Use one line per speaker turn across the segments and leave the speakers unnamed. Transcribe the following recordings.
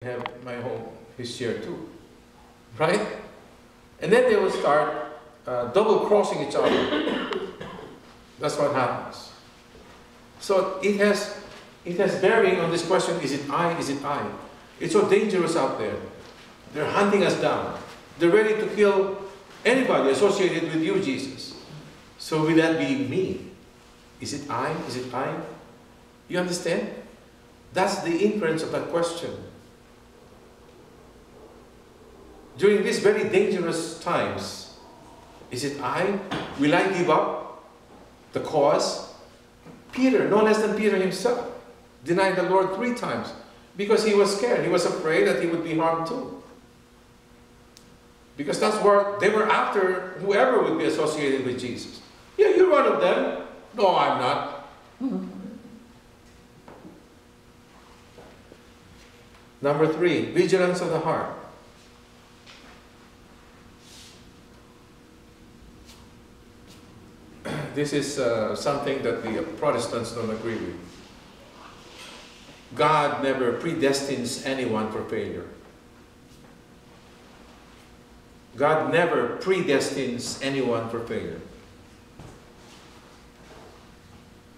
have my home, his share too, right? And then they will start double-crossing each other. That's what happens. So it has bearing on this question, is it I, is it I? It's so dangerous out there. They're hunting us down. They're ready to kill anybody associated with you, Jesus. So will that be me? Is it I? Is it I? You understand? That's the inference of that question. During these very dangerous times, is it I? Will I give up the cause? Peter, no less than Peter himself, denied the Lord 3 times because he was scared. He was afraid that he would be harmed too. Because that's what they were after, whoever would be associated with Jesus. Yeah, you're one of them. No, I'm not. Number 3, vigilance of the heart. This is something that the Protestants don't agree with. God never predestines anyone for failure. God never predestines anyone for failure.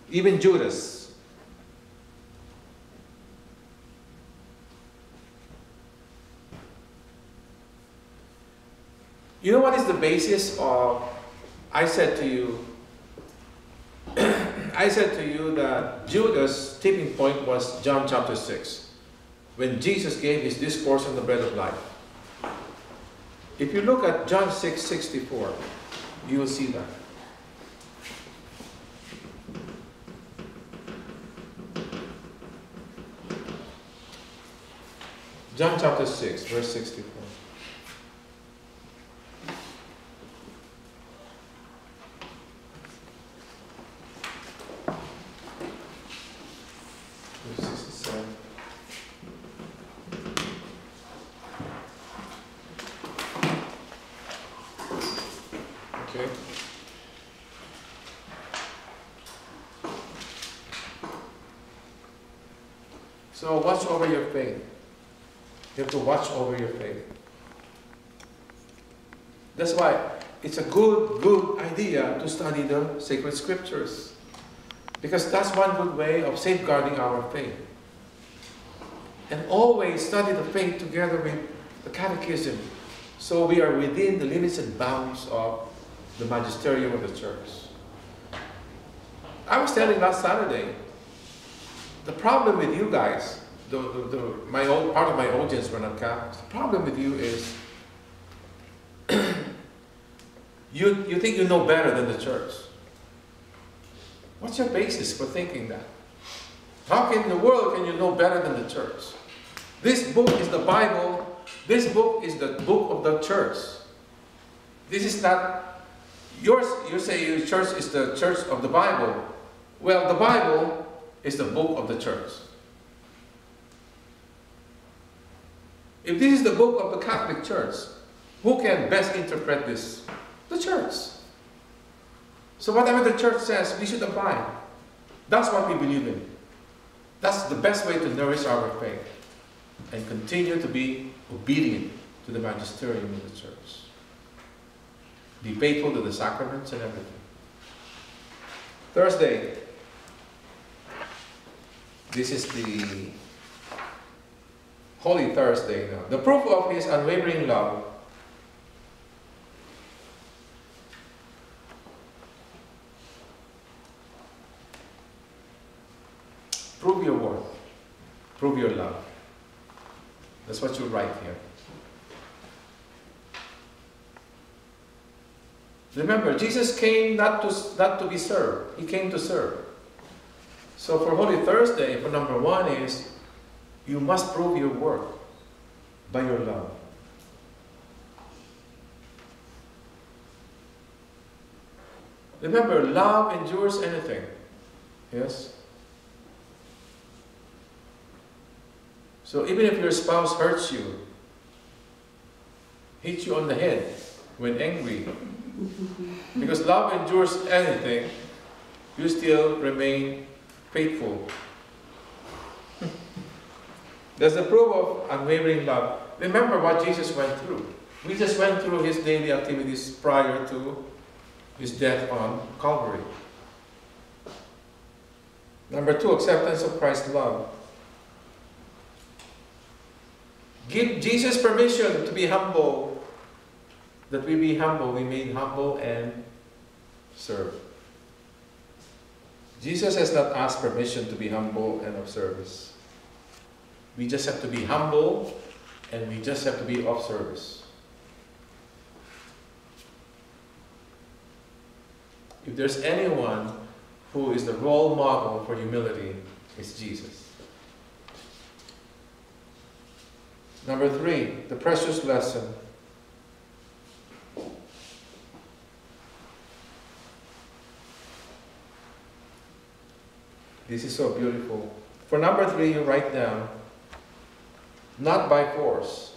Even Judas. You know what is the basis of, I said to you that Judas' tipping point was John chapter 6, when Jesus gave his discourse on the bread of life. If you look at John 6:64, you will see that. John chapter 6, verse 64. So watch over your faith. You have to watch over your faith. That's why it's a good idea to study the sacred scriptures. Because that's one good way of safeguarding our faith. And always study the faith together with the catechism, so we are within the limits and bounds of the magisterium of the church. I was telling last Saturday, the problem with you guys, part of my audience were not Catholics. The problem with you is you think you know better than the church. What's your basis for thinking that? How in the world can you know better than the church? This book is the Bible. This book is the book of the church. This is not yours. You say your church is the church of the Bible. Well, the Bible is the book of the church. If this is the book of the Catholic Church, who can best interpret this? The church. So whatever the church says, we should apply. That's what we believe in. That's the best way to nourish our faith and continue to be obedient to the magisterium of the church. Be faithful to the sacraments and everything. Thursday. This is the Holy Thursday now. The proof of his unwavering love prove your worth. Prove your love. That's what you write here. Remember, Jesus came not to be served. He came to serve. So for Holy Thursday, for number 1 is, you must prove your worth by your love. Remember, love endures anything. Yes? So even if your spouse hurts you, hits you on the head when angry, because love endures anything, you still remain faithful. That's the proof of unwavering love. Remember what Jesus went through. We just went through his daily activities prior to his death on Calvary. Number 2, acceptance of Christ's love. Give Jesus permission to be humble. That we be humble, we made humble and serve. Jesus has not asked permission to be humble and of service. We just have to be humble and we just have to be of service. If there's anyone who is the role model for humility, it's Jesus. Number 3, the precious lesson. This is so beautiful. For number 3, you write down, not by force.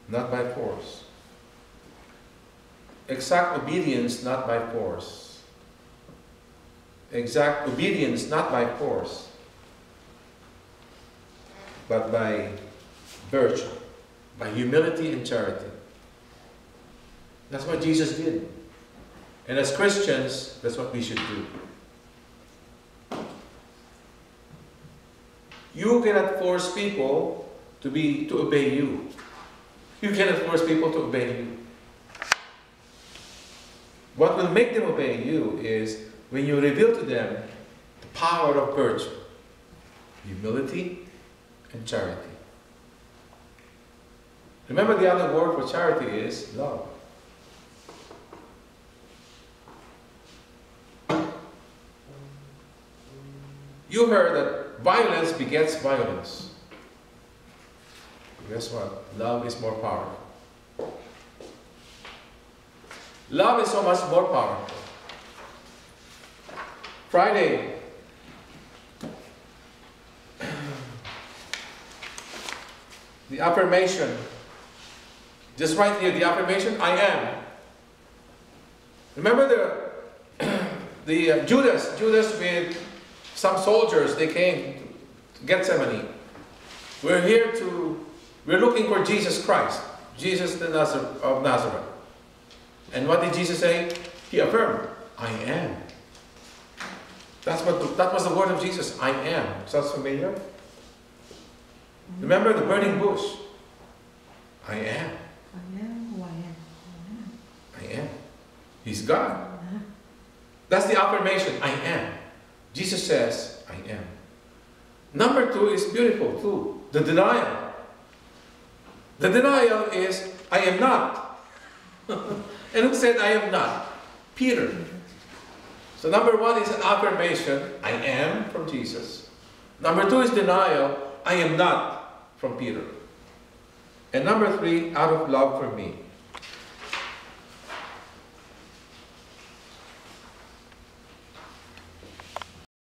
Not by force. Exact obedience, not by force. Exact obedience, not by force, but by virtue, by humility and charity. That's what Jesus did. And as Christians, that's what we should do. You cannot force people to obey you. You cannot force people to obey you. What will make them obey you is when you reveal to them the power of virtue, humility, and charity. Remember, the other word for charity is love. You heard that violence begets violence. Guess what? Love is more powerful. Love is so much more powerful. Friday, the affirmation. Just right here, the affirmation, I am. Remember the Judas with some soldiers, they came to Gethsemane. We're looking for Jesus Christ, Jesus of Nazareth. And what did Jesus say? He affirmed, I am. That was the word of Jesus, I am. Sounds familiar? Remember the burning bush? I am.
I am who I am.
I am. He's God. That's the affirmation, I am. Jesus says, I am. Number 2 is beautiful too. The denial. The denial is, I am not. And who said I am not? Peter. So number 1 is an affirmation, I am, from Jesus. Number 2 is denial, I am not, from Peter. And number 3, out of love for me.